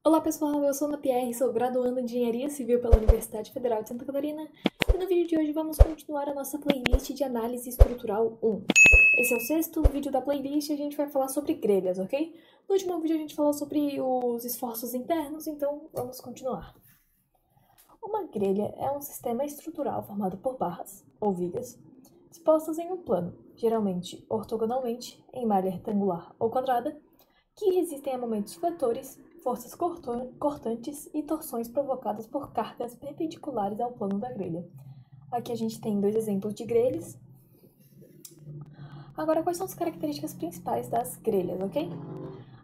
Olá pessoal, eu sou Ana Pierre, sou graduanda em Engenharia Civil pela Universidade Federal de Santa Catarina e no vídeo de hoje vamos continuar a nossa playlist de análise estrutural 1. Esse é o sexto vídeo da playlist e a gente vai falar sobre grelhas, ok? No último vídeo a gente falou sobre os esforços internos, então vamos continuar. Uma grelha é um sistema estrutural formado por barras, ou vigas, dispostas em um plano, geralmente ortogonalmente, em malha retangular ou quadrada, que resistem a momentos fletores, forças cortantes e torções provocadas por cargas perpendiculares ao plano da grelha. Aqui a gente tem dois exemplos de grelhas. Agora, quais são as características principais das grelhas, ok?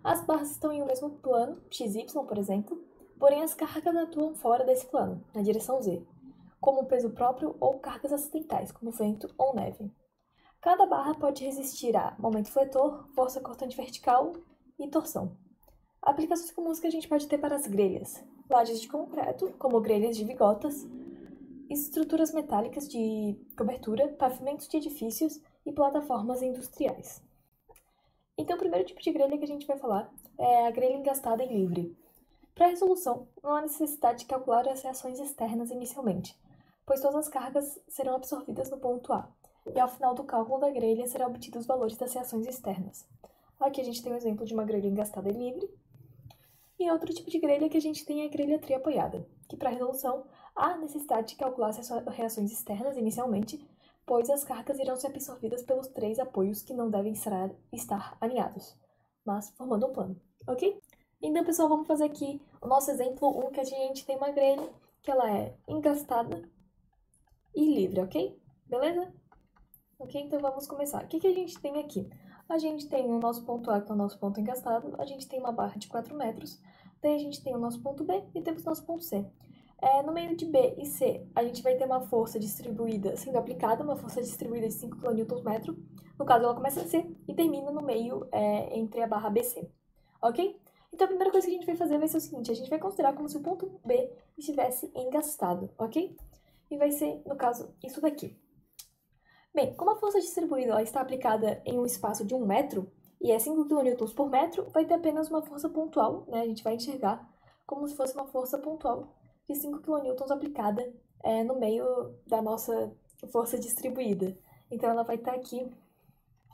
As barras estão em um mesmo plano, XY, por exemplo, porém as cargas atuam fora desse plano, na direção Z, como peso próprio ou cargas acidentais, como vento ou neve. Cada barra pode resistir a momento fletor, força cortante vertical e torção. Aplicações comuns que a gente pode ter para as grelhas: lajes de concreto, como grelhas de vigotas, estruturas metálicas de cobertura, pavimentos de edifícios e plataformas industriais. Então, o primeiro tipo de grelha que a gente vai falar é a grelha engastada em livre. Para a resolução, não há necessidade de calcular as reações externas inicialmente, pois todas as cargas serão absorvidas no ponto A, e ao final do cálculo da grelha serão obtidos os valores das reações externas. Aqui a gente tem um exemplo de uma grelha engastada em livre. E outro tipo de grelha que a gente tem é a grelha triapoiada, que para resolução há necessidade de calcular as reações externas inicialmente, pois as cargas irão ser absorvidas pelos três apoios que não devem estar alinhados, mas formando um plano, ok? Então, pessoal, vamos fazer aqui o nosso exemplo 1, que a gente tem uma grelha que ela é engastada e livre, ok? Beleza? Ok, então vamos começar. O que a gente tem aqui? A gente tem o nosso ponto A, que é o nosso ponto engastado, a gente tem uma barra de 4 metros, daí a gente tem o nosso ponto B e temos o nosso ponto C. No meio de B e C, a gente vai ter uma força distribuída sendo aplicada, uma força distribuída de 5 kNm. No caso, ela começa em C e termina no meio entre a barra BC, ok? Então, a primeira coisa que a gente vai fazer vai ser o seguinte: a gente vai considerar como se o ponto B estivesse engastado, ok? E vai ser, no caso, isso daqui. Bem, como a força distribuída ela está aplicada em um espaço de 1 metro, e é 5 kN por metro, vai ter apenas uma força pontual, né? A gente vai enxergar como se fosse uma força pontual de 5 kN aplicada no meio da nossa força distribuída. Então, ela vai estar aqui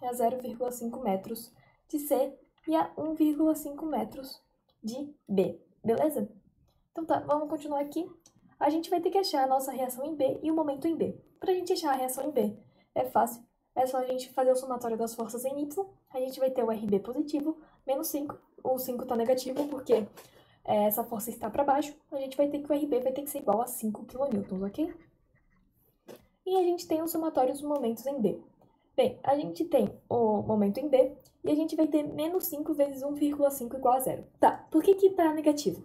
a 0,5 metros de C e a 1,5 metros de B, beleza? Então tá, vamos continuar aqui. A gente vai ter que achar a nossa reação em B e o momento em B. Para a gente achar a reação em B, é fácil. É só a gente fazer o somatório das forças em Y. A gente vai ter o RB positivo, menos 5. O 5 está negativo porque essa força está para baixo. A gente vai ter que o RB vai ter que ser igual a 5 kN, ok? E a gente tem o somatório dos momentos em B. Bem, a gente tem o momento em B e a gente vai ter menos 5 vezes 1,5 igual a 0. Tá, por que está negativo?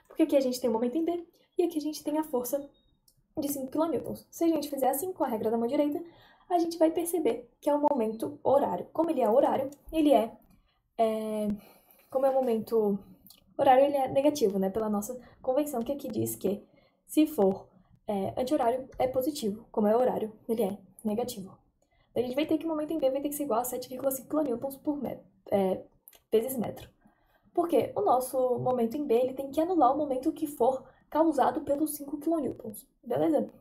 Porque aqui a gente tem o momento em B e aqui a gente tem a força de 5 kN. Se a gente fizer assim com a regra da mão direita, a gente vai perceber que é o momento horário. Como ele é horário, como é o momento horário, ele é negativo, né? Pela nossa convenção, que aqui diz que se for anti-horário, é positivo. Como é horário, ele é negativo. A gente vai ter que o momento em B vai ter que ser igual a 7,5 kN por metro, vezes metro. Porque o nosso momento em B ele tem que anular o momento que for causado pelos 5 kN, beleza?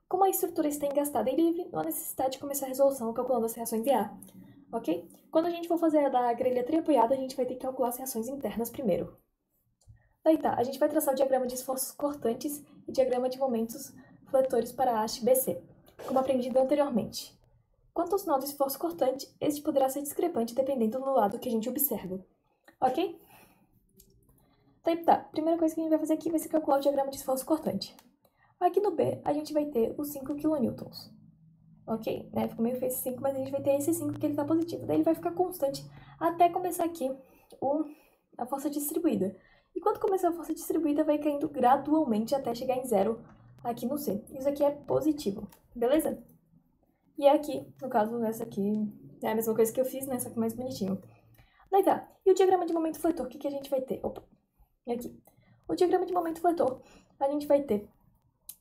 Como a estrutura está engastada e livre, não há necessidade de começar a resolução calculando as reações em A, ok? Quando a gente for fazer a da grelha triapoiada, a gente vai ter que calcular as reações internas primeiro. Daí tá, a gente vai traçar o diagrama de esforços cortantes e diagrama de momentos fletores para a haste BC, como aprendido anteriormente. Quanto ao sinal do esforço cortante, este poderá ser discrepante dependendo do lado que a gente observa, ok? Tá, primeira coisa que a gente vai fazer aqui vai ser calcular o diagrama de esforço cortante. Aqui no B, a gente vai ter os 5 kN, ok? Né? Ficou meio feio esse 5, mas a gente vai ter esse 5 que ele tá positivo. Daí ele vai ficar constante até começar aqui a força distribuída. E quando começar a força distribuída, vai caindo gradualmente até chegar em zero aqui no C. Isso aqui é positivo, beleza? E aqui, no caso, nessa aqui, é a mesma coisa que eu fiz, né? Só que mais bonitinho. Daí tá. E o diagrama de momento fletor, o que a gente vai ter? Opa, e aqui. O diagrama de momento fletor, a gente vai ter,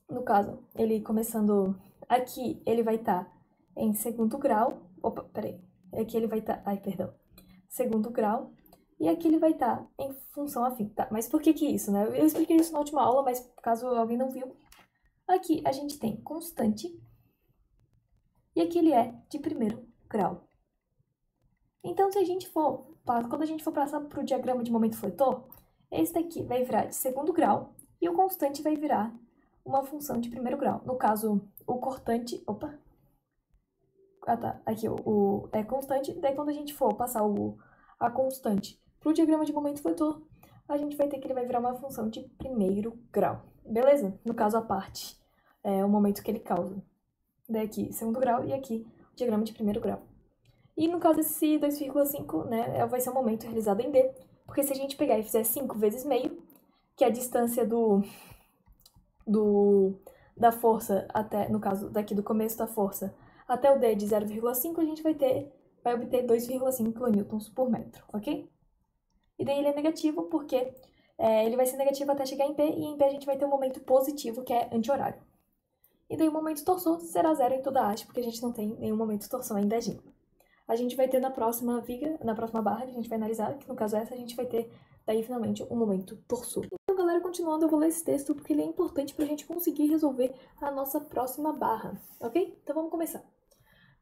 no caso, ele começando aqui, ele vai estar em segundo grau. Opa, peraí. Aqui ele vai estar, ai, perdão. Segundo grau. e aqui ele vai estar em função afim. Tá, mas por que isso, né? Eu expliquei isso na última aula, mas caso alguém não viu, aqui a gente tem constante, e aqui ele é de primeiro grau. Então, quando a gente for passar para o diagrama de momento fletor, esse daqui vai virar de segundo grau, e o constante vai virar uma função de primeiro grau. No caso, o cortante... Opa! Ah, tá. Aqui, é constante. Daí, quando a gente for passar a constante para o diagrama de momento fletor, a gente vai ter que ele vai virar uma função de primeiro grau. Beleza? No caso, a parte, o momento que ele causa. Daí aqui, segundo grau, e aqui, o diagrama de primeiro grau. E no caso desse 2,5, né, vai ser o momento realizado em D, porque se a gente pegar e fizer 5 vezes meio, que é a distância da força até, no caso daqui do começo da força, até o D de 0,5, a gente vai obter 2,5 kN por metro, ok? E daí ele é negativo porque ele vai ser negativo até chegar em P, e em P a gente vai ter um momento positivo, que é anti-horário. E daí o momento torsor será zero em toda a haste, porque a gente não tem nenhum momento torção ainda agindo. A gente vai ter na próxima barra que a gente vai analisar, que no caso essa, a gente vai ter daí finalmente um momento torsor. Então, galera, continuando, eu vou ler esse texto porque ele é importante para a gente conseguir resolver a nossa próxima barra, ok? Então vamos começar.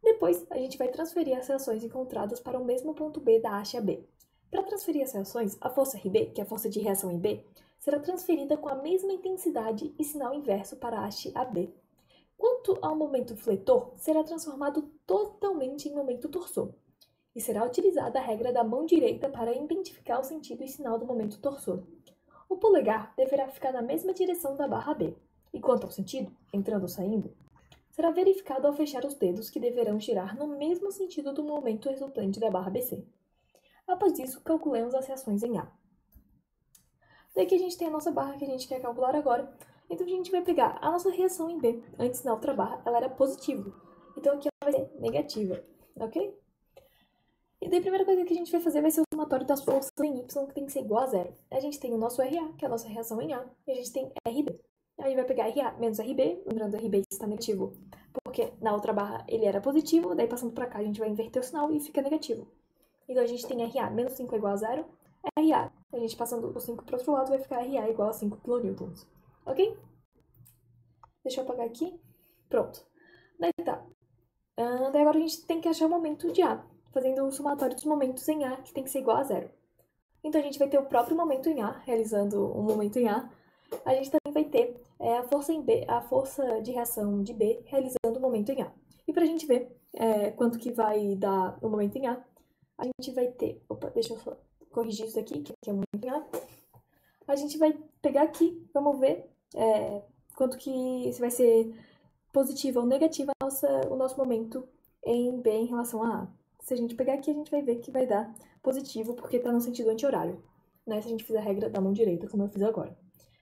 Depois, a gente vai transferir as reações encontradas para o mesmo ponto B da haste AB. Para transferir as reações, a força RB, que é a força de reação em B, será transferida com a mesma intensidade e sinal inverso para a haste AB. Quanto ao momento fletor, será transformado totalmente em momento torsor, e será utilizada a regra da mão direita para identificar o sentido e sinal do momento torsor. O polegar deverá ficar na mesma direção da barra B, e quanto ao sentido, entrando ou saindo, será verificado ao fechar os dedos, que deverão girar no mesmo sentido do momento resultante da barra BC. Após isso, calculemos as reações em A. Daqui a gente tem a nossa barra que a gente quer calcular agora. Então a gente vai pegar a nossa reação em B. Antes, na outra barra, ela era positiva. Então aqui ela vai ser negativa, ok? E daí a primeira coisa que a gente vai fazer vai ser o somatório das forças em Y, que tem que ser igual a zero. A gente tem o nosso RA, que é a nossa reação em A, e a gente tem RB. Aí vai pegar RA menos RB, lembrando RB está negativo, porque na outra barra ele era positivo, daí passando para cá a gente vai inverter o sinal e fica negativo. Então a gente tem RA menos 5 é igual a zero, RA, a gente passando o 5 para o outro lado, vai ficar RA igual a 5 kN. Ok? Deixa eu apagar aqui. Pronto. Daí tá. Daí agora a gente tem que achar o momento de A, fazendo o somatório dos momentos em A, que tem que ser igual a zero. Então a gente vai ter o próprio momento em A, realizando um momento em A. A gente também vai ter a força em B, a força de reação de B, realizando o momento em A. E pra gente ver quanto que vai dar o momento em A, a gente vai ter... Opa, deixa eu só corrigir isso aqui, que aqui é o momento em A. A gente vai pegar aqui, vamos ver quanto que se vai ser positiva ou negativa o nosso momento em B em relação a A. Se a gente pegar aqui, a gente vai ver que vai dar positivo, porque está no sentido anti-horário, né? Se a gente fizer a regra da mão direita, como eu fiz agora.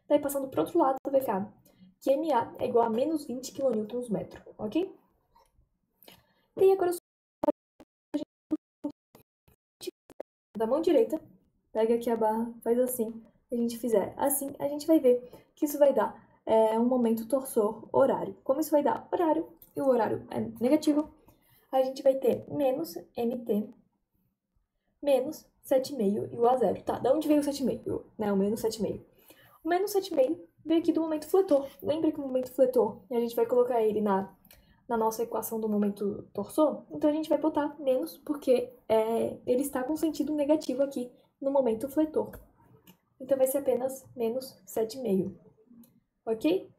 Daí, passando para o outro lado, vai ficar que MA é igual a menos 20 kN/m, ok? E agora, da mão direita, pega aqui a barra, faz assim. Se a gente fizer assim, a gente vai ver que isso vai dar um momento torsor horário. Como isso vai dar horário, e o horário é negativo, a gente vai ter menos MT menos 7,5 igual a zero. Tá, da onde veio o 7,5? Né, o menos 7,5. O menos 7,5 veio aqui do momento fletor. Lembra que o momento fletor, a gente vai colocar ele na nossa equação do momento torsor? Então a gente vai botar menos, porque ele está com sentido negativo aqui no momento fletor. Então vai ser apenas menos 7,5. Ok?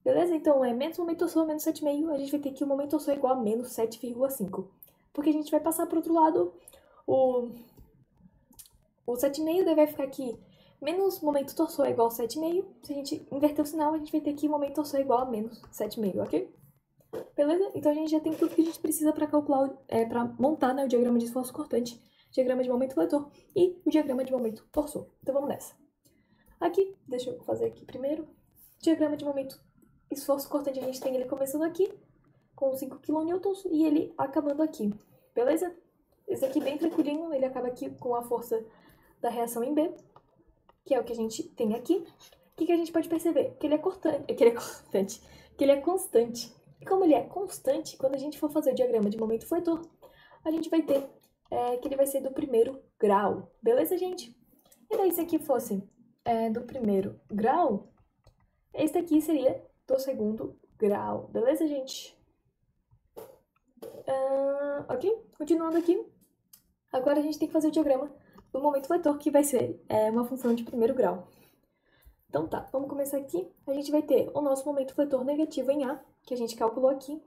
Beleza? Então é menos momento torsor, menos 7,5. A gente vai ter que o momento torsor é igual a menos 7,5. Porque a gente vai passar para o outro lado o 7,5, daí vai ficar aqui menos momento torsor é igual a 7,5. Se a gente inverter o sinal, a gente vai ter que o momento torsor é igual a menos 7,5, ok? Beleza? Então a gente já tem tudo que a gente precisa para calcular, para montar, né, o diagrama de esforço cortante, diagrama de momento fletor e o diagrama de momento torsor. Então vamos nessa. Aqui, deixa eu fazer aqui primeiro. Diagrama de momento esforço cortante, a gente tem ele começando aqui, com 5 kN, e ele acabando aqui. Beleza? Esse aqui bem tranquilinho, ele acaba aqui com a força da reação em B, que é o que a gente tem aqui. O que a gente pode perceber? Que ele é constante. E como ele é constante, quando a gente for fazer o diagrama de momento fletor, a gente vai ter que ele vai ser do primeiro grau. Beleza, gente? E daí, se aqui fosse do primeiro grau, esse daqui seria do segundo grau. Beleza, gente? Ok? Continuando aqui. Agora a gente tem que fazer o diagrama do momento vetor, que vai ser uma função de primeiro grau. Então tá, vamos começar aqui. A gente vai ter o nosso momento vetor negativo em A, que a gente calculou aqui,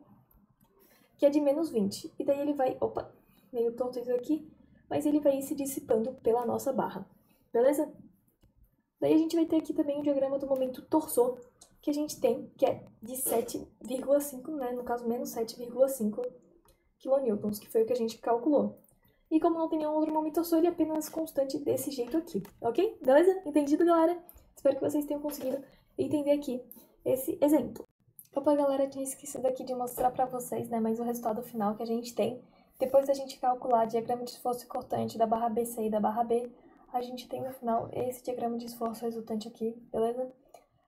que é de menos 20. E daí ele vai... Opa, meio torto isso aqui. Mas ele vai ir se dissipando pela nossa barra. Beleza? Daí a gente vai ter aqui também o diagrama do momento torsor, que a gente tem, que é de 7,5, né? No caso, menos 7,5 kN, que foi o que a gente calculou. E como não tem nenhum outro momento torsor, ele é apenas constante desse jeito aqui, ok? Beleza? Entendido, galera? Espero que vocês tenham conseguido entender aqui esse exemplo. Opa, galera, tinha esquecido aqui de mostrar pra vocês, né, mas o resultado final que a gente tem, depois da gente calcular o diagrama de esforço cortante da barra BC e da barra B, a gente tem no final esse diagrama de esforço resultante aqui, beleza?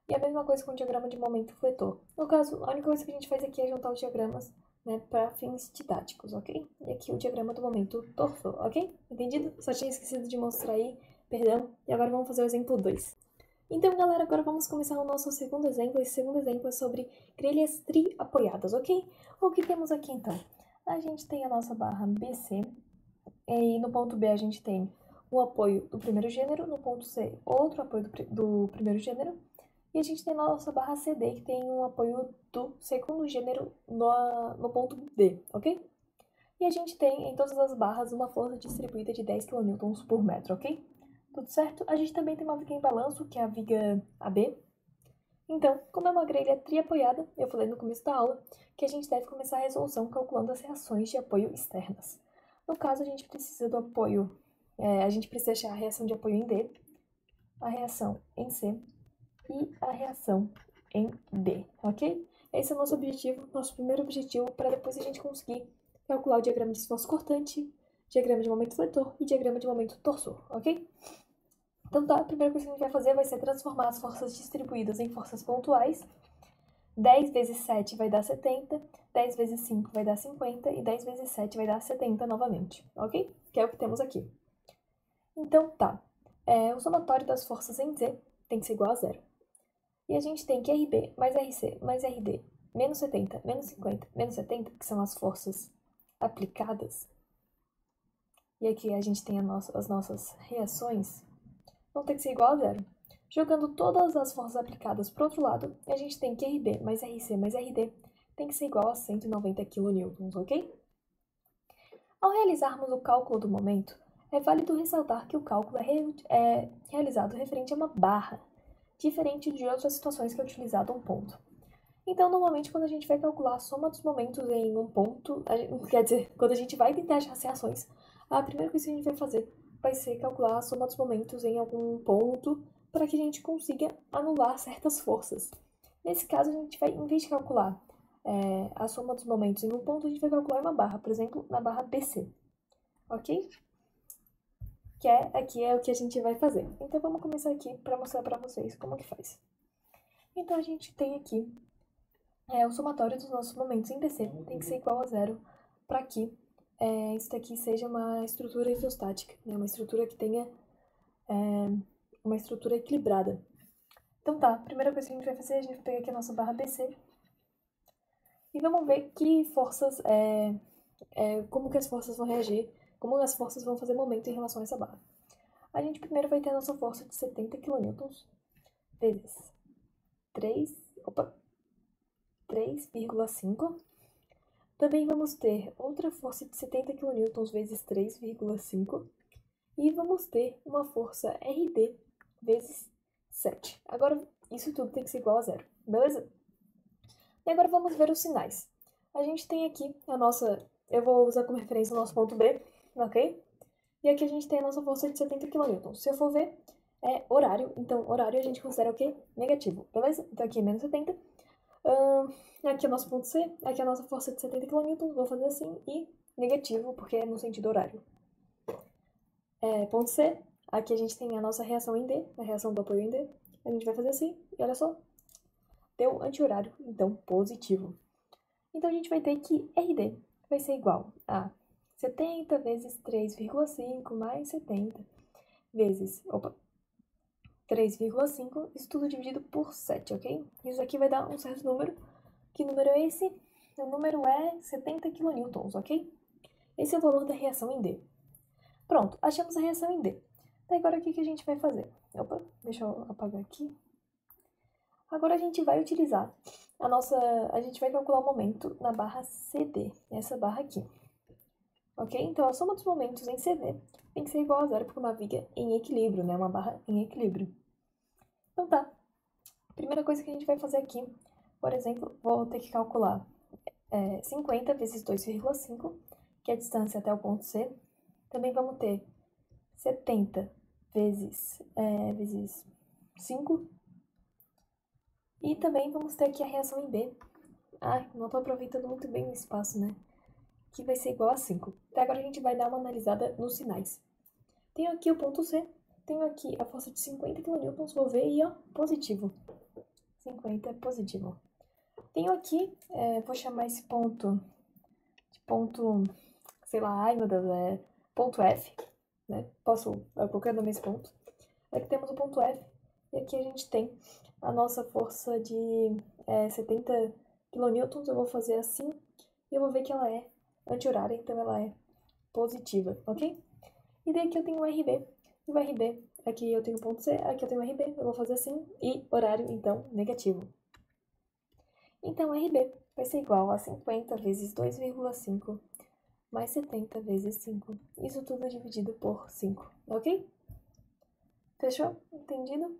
E a mesma coisa com o diagrama de momento fletor. No caso, a única coisa que a gente faz aqui é juntar os diagramas, né, para fins didáticos, ok? E aqui o diagrama do momento torsor, ok? Entendido? Só tinha esquecido de mostrar aí, perdão. E agora vamos fazer o exemplo 2. Então, galera, agora vamos começar o nosso segundo exemplo. Esse segundo exemplo é sobre grelhas tri-apoiadas, ok? O que temos aqui, então? A gente tem a nossa barra BC, e no ponto B a gente tem um apoio do primeiro gênero, no ponto C, outro apoio do primeiro gênero, e a gente tem a nossa barra CD, que tem um apoio do segundo gênero no ponto D, ok? E a gente tem em todas as barras uma força distribuída de 10 kN por metro, ok? Tudo certo? A gente também tem uma viga em balanço, que é a viga AB. Então, como é uma grelha tri-apoiada, eu falei no começo da aula que a gente deve começar a resolução calculando as reações de apoio externas. No caso, a gente precisa do apoio, a gente precisa achar a reação de apoio em D, a reação em C e a reação em D, ok? Esse é o nosso objetivo, nosso primeiro objetivo, para depois a gente conseguir calcular o diagrama de esforço cortante, diagrama de momento fletor e diagrama de momento torsor, ok? Então tá, a primeira coisa que a gente vai fazer vai ser transformar as forças distribuídas em forças pontuais. 10 vezes 7 vai dar 70, 10 vezes 5 vai dar 50 e 10 vezes 7 vai dar 70 novamente, ok? Que é o que temos aqui. Então tá, o somatório das forças em Z tem que ser igual a zero. E a gente tem que RB mais RC mais RD menos 70, menos 50, menos 70, que são as forças aplicadas. E aqui a gente tem as nossas reações, vão ter que ser igual a zero. Jogando todas as forças aplicadas para o outro lado, a gente tem que RB mais RC mais RD tem que ser igual a 190 kN, ok? Ao realizarmos o cálculo do momento, é válido ressaltar que o cálculo é realizado referente a uma barra, diferente de outras situações que é utilizado um ponto. Então, normalmente, quando a gente vai calcular a soma dos momentos em um ponto, quer dizer, quando a gente vai tentar achar as reações, a primeira coisa que a gente vai fazer vai ser calcular a soma dos momentos em algum ponto para que a gente consiga anular certas forças. Nesse caso, a gente vai, em vez de calcular a soma dos momentos em um ponto, a gente vai calcular em uma barra, por exemplo, na barra BC, ok? Que aqui é o que a gente vai fazer. Então, vamos começar aqui para mostrar para vocês como que faz. Então, a gente tem aqui o somatório dos nossos momentos em BC tem que ser igual a zero para que isso daqui seja uma estrutura isostática, né? Uma estrutura que tenha uma estrutura equilibrada. Então tá, a primeira coisa que a gente vai fazer, a gente vai pegar aqui a nossa barra BC e vamos ver que forças, como que as forças vão reagir, como as forças vão fazer momento em relação a essa barra. A gente primeiro vai ter a nossa força de 70 kN vezes 3,5. Também vamos ter outra força de 70 kN vezes 3,5. E vamos ter uma força RD vezes 7. Agora, isso tudo tem que ser igual a zero, beleza? E agora vamos ver os sinais. A gente tem aqui a nossa... Eu vou usar como referência o nosso ponto B, ok? E aqui a gente tem a nossa força de 70 kN. Se eu for ver, é horário. Então, horário a gente considera o quê? Negativo, beleza? Então aqui é menos 70. Aqui é o nosso ponto C. Aqui é a nossa força de 70 kN. Vou fazer assim. E negativo, porque é no sentido horário. Ponto C. Aqui a gente tem a nossa reação em D. A reação do apoio em D. A gente vai fazer assim. E olha só. Deu anti-horário. Então, positivo. Então, a gente vai ter que RD vai ser igual a 70 vezes 3,5 mais 70 vezes... 3,5, isso tudo dividido por 7, ok? Isso aqui vai dar um certo número. Que número é esse? O número é 70 kN, ok? Esse é o valor da reação em D. Pronto, achamos a reação em D. Então, agora o que a gente vai fazer? Deixa eu apagar aqui. Agora a gente vai utilizar a gente vai calcular o momento na barra CD, essa barra aqui. Ok? Então, a soma dos momentos em CD tem que ser igual a zero, porque é uma viga em equilíbrio, né? Uma barra em equilíbrio. Então tá. Primeira coisa que a gente vai fazer aqui, por exemplo, vou ter que calcular 50 vezes 2,5, que é a distância até o ponto C. Também vamos ter 70 vezes 5. E também vamos ter aqui a reação em B. Não estou aproveitando muito bem o espaço, né? Que vai ser igual a 5. Então agora a gente vai dar uma analisada nos sinais. Tenho aqui o ponto C. Tenho aqui a força de 50 kN, vou ver e ó, positivo. 50 é positivo. Tenho aqui, vou chamar esse ponto de ponto, sei lá, ai meu Deus, ponto F, né? Posso colocar nome esse ponto. Aqui temos o ponto F, e aqui a gente tem a nossa força de 70 kN. Eu vou fazer assim, e eu vou ver que ela é anti-horária, então ela é positiva, ok? E daí aqui eu tenho o RB, e o RB, aqui eu tenho o ponto C, aqui eu tenho o RB, eu vou fazer assim, e horário, então, negativo. Então, RB vai ser igual a 50 vezes 2,5 mais 70 vezes 5. Isso tudo dividido por 5, ok? Fechou? Entendido?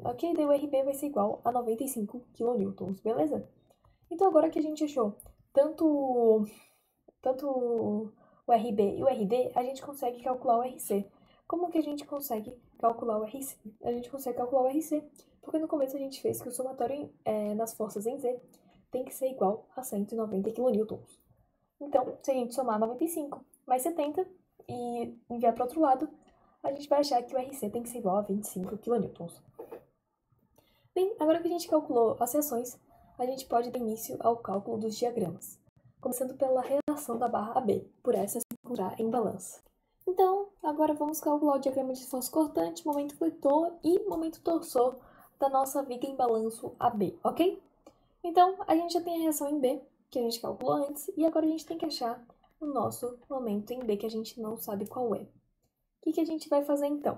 Ok, daí o RB vai ser igual a 95 kN, beleza? Então, agora que a gente achou tanto o RB e o RD, a gente consegue calcular o RC. Como que a gente consegue calcular o RC? A gente consegue calcular o RC porque no começo a gente fez que o somatório nas forças em Z tem que ser igual a 190 kN. Então, se a gente somar 95 mais 70 e enviar para o outro lado, a gente vai achar que o RC tem que ser igual a 25 kN. Bem, agora que a gente calculou as reações, a gente pode dar início ao cálculo dos diagramas, começando pela reação da barra AB, por essa se encontrar em balança. Então, agora vamos calcular o diagrama de esforço cortante, momento fletor e momento torsor da nossa viga em balanço AB, ok? Então, a gente já tem a reação em B, que a gente calculou antes, e agora a gente tem que achar o nosso momento em B, que a gente não sabe qual é. O que a gente vai fazer então?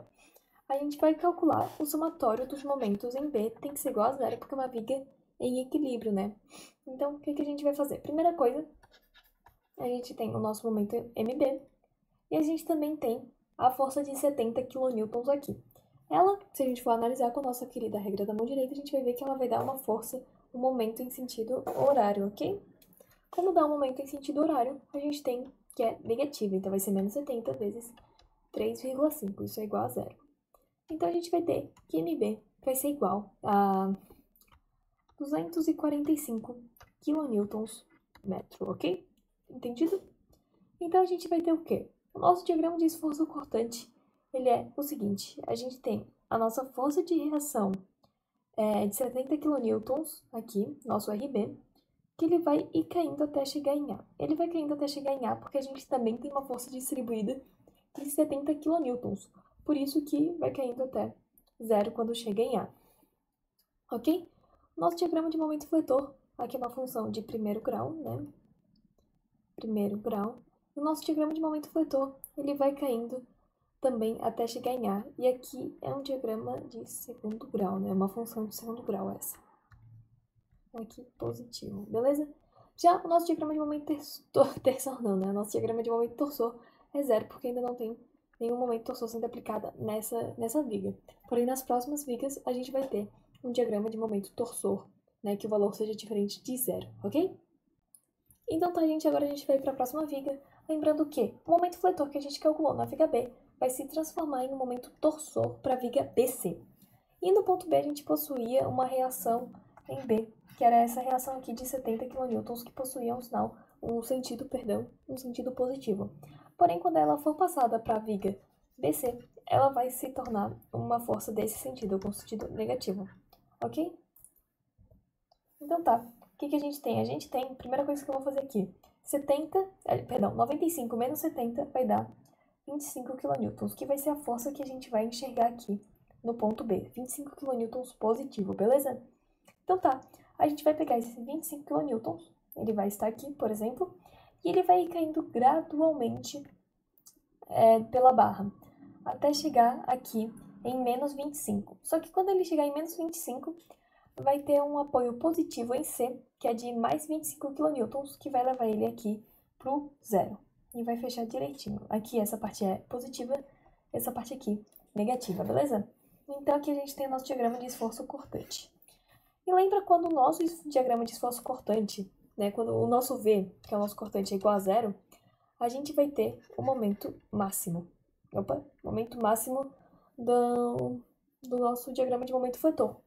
A gente vai calcular o somatório dos momentos em B, tem que ser igual a zero, porque é uma viga em equilíbrio, né? Então, o que a gente vai fazer? Primeira coisa, a gente tem o nosso momento MB, e a gente também tem a força de 70 kN aqui. Ela, se a gente for analisar com a nossa querida regra da mão direita, a gente vai ver que ela vai dar uma força, um momento em sentido horário, ok? Como dá um momento em sentido horário, a gente tem que é negativo, então vai ser menos 70 vezes 3,5, isso é igual a zero. Então a gente vai ter que MB vai ser igual a 245 kN/metro, ok? Entendido? Então a gente vai ter o quê? O nosso diagrama de esforço cortante, ele é o seguinte, a gente tem a nossa força de reação de 70 kN aqui, nosso RB, que ele vai ir caindo até chegar em A. Ele vai caindo até chegar em A porque a gente também tem uma força distribuída de 70 kN, por isso que vai caindo até zero quando chega em A. Ok? Nosso diagrama de momento fletor, aqui é uma função de primeiro grau, né? Primeiro grau. O nosso diagrama de momento fletor, ele vai caindo também até chegar em A. E aqui é um diagrama de segundo grau, né? Uma função de segundo grau essa. Aqui, positivo, beleza? Já o nosso diagrama de momento tensor não, né? O nosso diagrama de momento torsor é zero, porque ainda não tem nenhum momento torsor sendo aplicado nessa viga. Porém, nas próximas vigas, a gente vai ter um diagrama de momento torsor, né? Que o valor seja diferente de zero, ok? Então tá, gente, agora a gente vai para a próxima viga, lembrando que o momento fletor que a gente calculou na viga B vai se transformar em um momento torsor para a viga BC. E no ponto B a gente possuía uma reação em B, que era essa reação aqui de 70 kN, que possuía um sentido positivo. Porém, quando ela for passada para a viga BC, ela vai se tornar uma força desse sentido, com sentido negativo, ok? Então tá. O que a gente tem? A gente tem, primeira coisa que eu vou fazer aqui, 95 menos 70 vai dar 25 kN, que vai ser a força que a gente vai enxergar aqui no ponto B. 25 kN positivo, beleza? Então tá, a gente vai pegar esses 25 kN, ele vai estar aqui, por exemplo, e ele vai ir caindo gradualmente pela barra, até chegar aqui em menos 25. Só que quando ele chegar em menos 25, vai ter um apoio positivo em C, que é de mais 25 kN, que vai levar ele aqui pro zero. E vai fechar direitinho. Aqui essa parte é positiva, essa parte aqui negativa, beleza? Então aqui a gente tem o nosso diagrama de esforço cortante. E lembra quando o nosso diagrama de esforço cortante, né, quando o nosso V, que é o nosso cortante, é igual a zero, a gente vai ter o momento máximo. Momento máximo do nosso diagrama de momento fletor.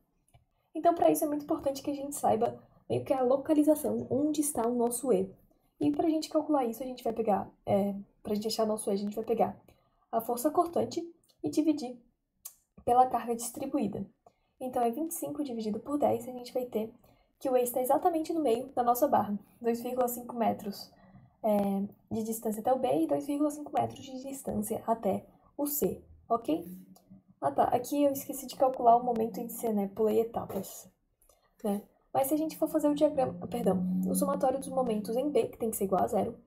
Então, para isso é muito importante que a gente saiba meio que a localização, onde está o nosso E. E para a gente calcular isso, a gente vai pegar, para a gente achar nosso E, a gente vai pegar a força cortante e dividir pela carga distribuída. Então, é 25 dividido por 10, a gente vai ter que o E está exatamente no meio da nossa barra, 2,5 metros de distância até o B e 2,5 metros de distância até o C, ok? Ah tá, aqui eu esqueci de calcular o momento em C, né? Pulei etapas, né? Mas se a gente for fazer o diagrama, o somatório dos momentos em B, que tem que ser igual a zero,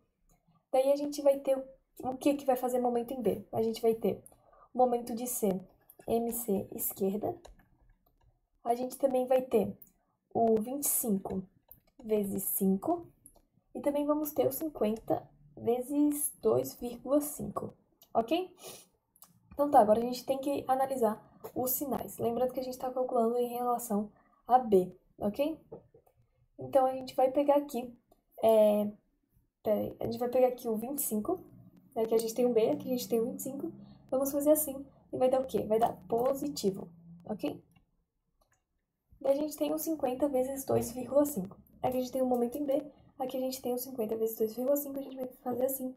daí a gente vai ter o que vai fazer momento em B? A gente vai ter o momento de C, MC esquerda. A gente também vai ter o 25 vezes 5. E também vamos ter o 50 vezes 2,5, ok? Então tá, agora a gente tem que analisar os sinais. Lembrando que a gente está calculando em relação a B, ok? Então a gente vai pegar aqui, a gente vai pegar aqui o 25, né? Aqui a gente tem o B, aqui a gente tem o 25. Vamos fazer assim e vai dar o quê? Vai dar positivo, ok? Daí a gente tem o 50 vezes 2,5. Aqui a gente tem o momento em B, aqui a gente tem o 50 vezes 2,5, a gente vai fazer assim.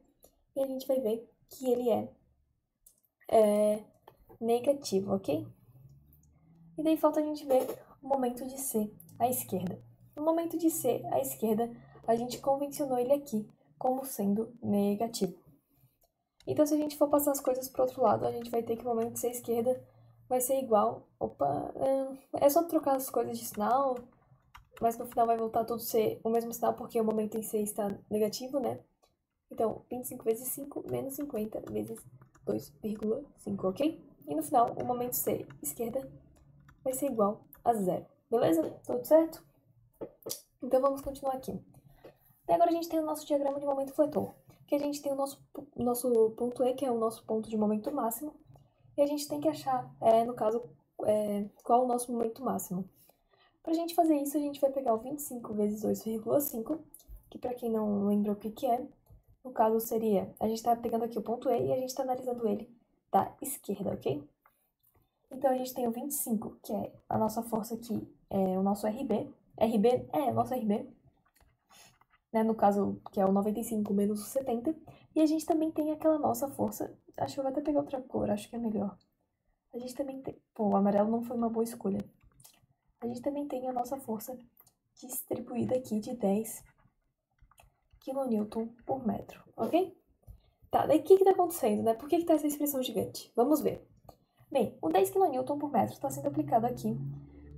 E a gente vai ver que ele é negativo, ok? E daí falta a gente ver o momento de C à esquerda. No momento de C à esquerda, a gente convencionou ele aqui como sendo negativo. Então, se a gente for passar as coisas para o outro lado, a gente vai ter que o momento de C à esquerda vai ser igual... é só trocar as coisas de sinal, mas no final vai voltar tudo ser o mesmo sinal, porque o momento em C está negativo, né? Então, 25 vezes 5 menos 50 vezes 2,5, ok? E no final, o momento C esquerda vai ser igual a zero. Beleza? Tudo certo? Então vamos continuar aqui. E agora a gente tem o nosso diagrama de momento fletor, que a gente tem o nosso ponto E, que é o nosso ponto de momento máximo, e a gente tem que achar, no caso, qual o nosso momento máximo. Para a gente fazer isso, a gente vai pegar o 25 vezes 2,5, que para quem não lembra o que é, no caso seria, a gente está pegando aqui o ponto E e a gente está analisando ele da esquerda, ok? Então a gente tem o 25, que é a nossa força aqui, o nosso RB. O nosso RB, né? No caso, que é o 95 menos o 70. E a gente também tem aquela nossa força. Acho que eu vou até pegar outra cor, acho que é melhor. A gente também tem. Pô, o amarelo não foi uma boa escolha. A gente também tem a nossa força distribuída aqui de 10 kN por metro, ok? Tá, daí o que tá acontecendo, né? Por que tá essa expressão gigante? Vamos ver. Bem, o 10 kN por metro está sendo aplicado aqui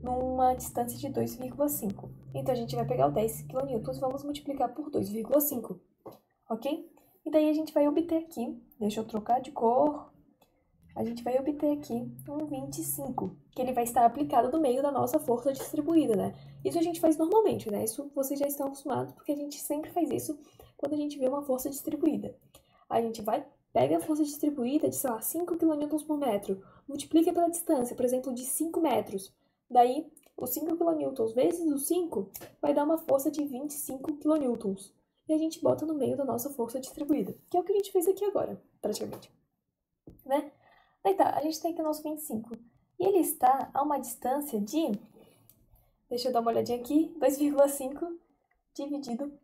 numa distância de 2,5. Então, a gente vai pegar o 10 kN e vamos multiplicar por 2,5, ok? E daí a gente vai obter aqui, deixa eu trocar de cor, a gente vai obter aqui um 25, que ele vai estar aplicado no meio da nossa força distribuída, né? Isso a gente faz normalmente, né? Isso vocês já estão acostumados, porque a gente sempre faz isso quando a gente vê uma força distribuída. A gente vai, pega a força distribuída de, sei lá, 5 kN por metro, multiplica pela distância, por exemplo, de 5 metros. Daí, os 5 kN vezes os 5 vai dar uma força de 25 kN. E a gente bota no meio da nossa força distribuída, que é o que a gente fez aqui agora, praticamente. Né? Daí tá, a gente tem aqui o nosso 25. E ele está a uma distância de... Deixa eu dar uma olhadinha aqui. 2,5 dividido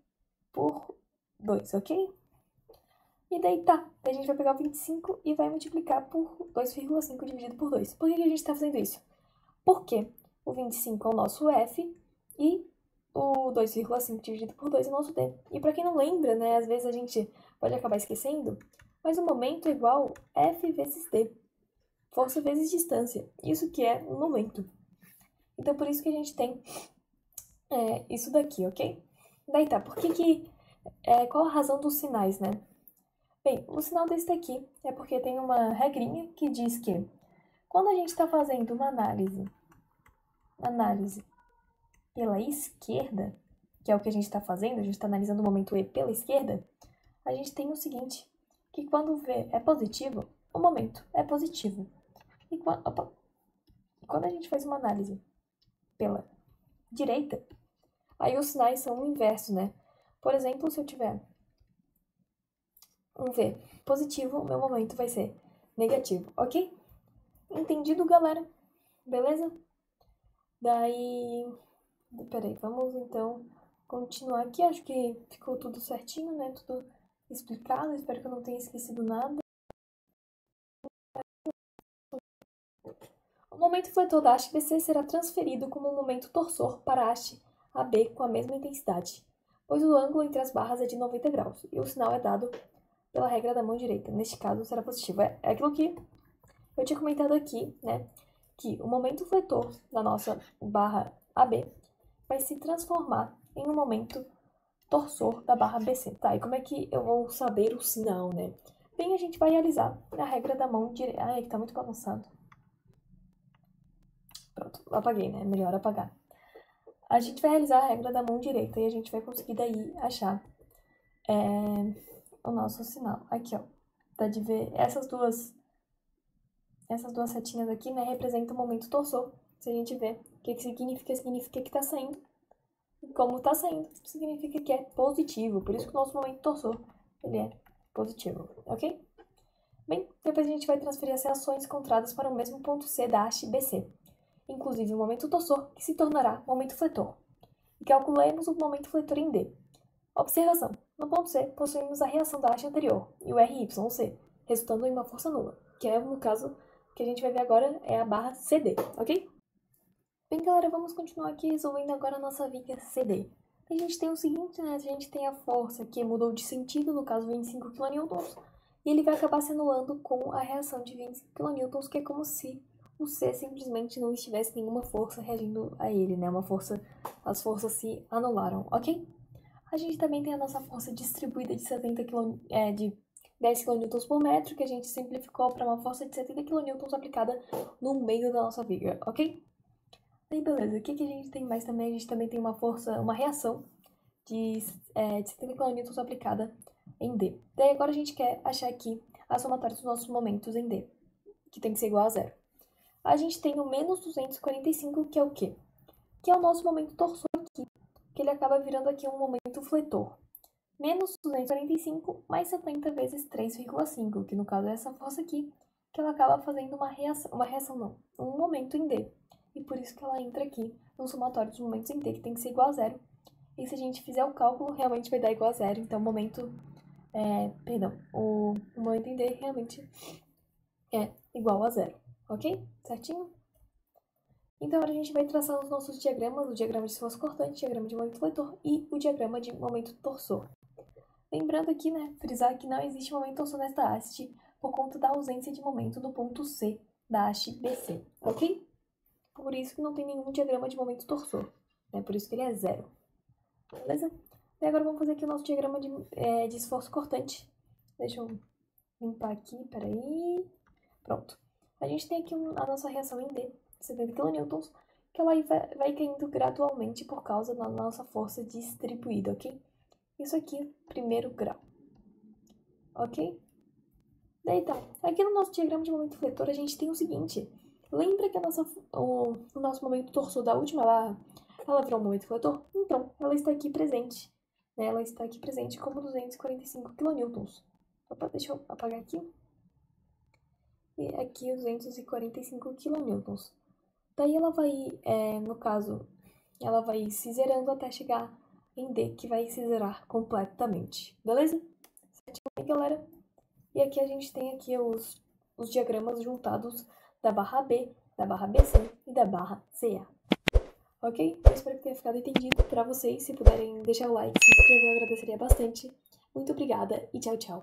por 2, ok? E daí tá, a gente vai pegar o 25 e vai multiplicar por 2,5 dividido por 2. Por que a gente está fazendo isso? Porque o 25 é o nosso F e o 2,5 dividido por 2 é o nosso D. E para quem não lembra, né, às vezes a gente pode acabar esquecendo, mas o momento é igual F vezes D. Força vezes distância. Isso que é um momento. Então, por isso que a gente tem isso daqui, ok? Daí tá, qual a razão dos sinais, né? Bem, o sinal desse daqui é porque tem uma regrinha que diz que quando a gente está fazendo uma análise pela esquerda, que é o que a gente está fazendo, a gente está analisando o momento E pela esquerda, a gente tem o seguinte, que quando o V é positivo, o momento é positivo. E quando a gente faz uma análise pela direita, aí os sinais são o inverso, né? Por exemplo, se eu tiver um V positivo, o meu momento vai ser negativo, ok? Entendido, galera? Beleza? Daí... Peraí, vamos então continuar aqui. Acho que ficou tudo certinho, né? Tudo explicado. Espero que eu não tenha esquecido nada. O momento fletor da haste BC será transferido como um momento torsor para a haste AB com a mesma intensidade, pois o ângulo entre as barras é de 90 graus e o sinal é dado pela regra da mão direita. Neste caso, será positivo. É aquilo que eu tinha comentado aqui, né? Que o momento fletor da nossa barra AB vai se transformar em um momento torsor da barra BC. Tá, e como é que eu vou saber o sinal, né? Bem, a gente vai realizar a regra da mão direita. Ai, que tá muito bagunçado. Pronto, apaguei, né? Melhor apagar. A gente vai realizar a regra da mão direita e a gente vai conseguir daí achar o nosso sinal. Aqui, ó. Dá de ver essas duas setinhas aqui, né? Representam o momento torsor. Se a gente ver o que significa que tá saindo. E como tá saindo, significa que é positivo. Por isso que o nosso momento torsor, ele é positivo, ok? Bem, depois a gente vai transferir as reações encontradas para o mesmo ponto C da haste BC, inclusive o momento torsor, que se tornará momento fletor. E calculemos o momento fletor em D. Observação. No ponto C, possuímos a reação da haste anterior, e o RYC, resultando em uma força nula, que é, no caso, que a gente vai ver agora é a barra CD, ok? Bem, galera, vamos continuar aqui resolvendo agora a nossa viga CD. A gente tem o seguinte, né? A gente tem a força que mudou de sentido, no caso 25 kN, e ele vai acabar se anulando com a reação de 25 kN, que é como se o C simplesmente não estivesse nenhuma força reagindo a ele, né? As forças se anularam, ok? A gente também tem a nossa força distribuída de 10 kN por metro, que a gente simplificou para uma força de 70 kN aplicada no meio da nossa viga, ok? Aí, beleza. O que a gente tem mais também? A gente também tem uma reação de 70 kN aplicada em D. Daí agora a gente quer achar aqui a somatória dos nossos momentos em D, que tem que ser igual a zero. A gente tem o menos 245, que é o quê? Que é o nosso momento torsor aqui, que ele acaba virando aqui um momento fletor. Menos 245 mais 70 vezes 3,5, que no caso é essa força aqui, que ela acaba fazendo um momento em D. E por isso que ela entra aqui no somatório dos momentos em D, que tem que ser igual a zero. E se a gente fizer o cálculo, realmente vai dar igual a zero. Então, o momento em D realmente é igual a zero. Ok? Certinho? Então, agora a gente vai traçar os nossos diagramas, o diagrama de esforço cortante, o diagrama de momento fletor e o diagrama de momento torsor. Lembrando aqui, né, frisar que não existe momento torsor nesta haste por conta da ausência de momento no ponto C da haste BC, ok? Por isso que não tem nenhum diagrama de momento torsor, né? Por isso que ele é zero, beleza? E agora vamos fazer aqui o nosso diagrama de esforço cortante. Deixa eu limpar aqui, peraí. Pronto. A gente tem aqui a nossa reação em D, 70 kN, que ela vai caindo gradualmente por causa da nossa força distribuída, ok? Isso aqui, primeiro grau, ok? Daí tá, aqui no nosso diagrama de momento fletor a gente tem o seguinte, lembra que o nosso momento torsor da última barra, ela virou um momento fletor? Então, ela está aqui presente, né? Ela está aqui presente como 245 kN. Opa, deixa eu apagar aqui. E aqui 245 kN. Daí ela vai, no caso, ela vai se zerando até chegar em D, que vai se zerar completamente, beleza? Certinho aí, galera? E aqui a gente tem aqui os diagramas juntados da barra B, da barra BC e da barra CA. ok? Eu espero que tenha ficado entendido para vocês. Se puderem deixar o like, se inscrever, eu agradeceria bastante. Muito obrigada e tchau, tchau!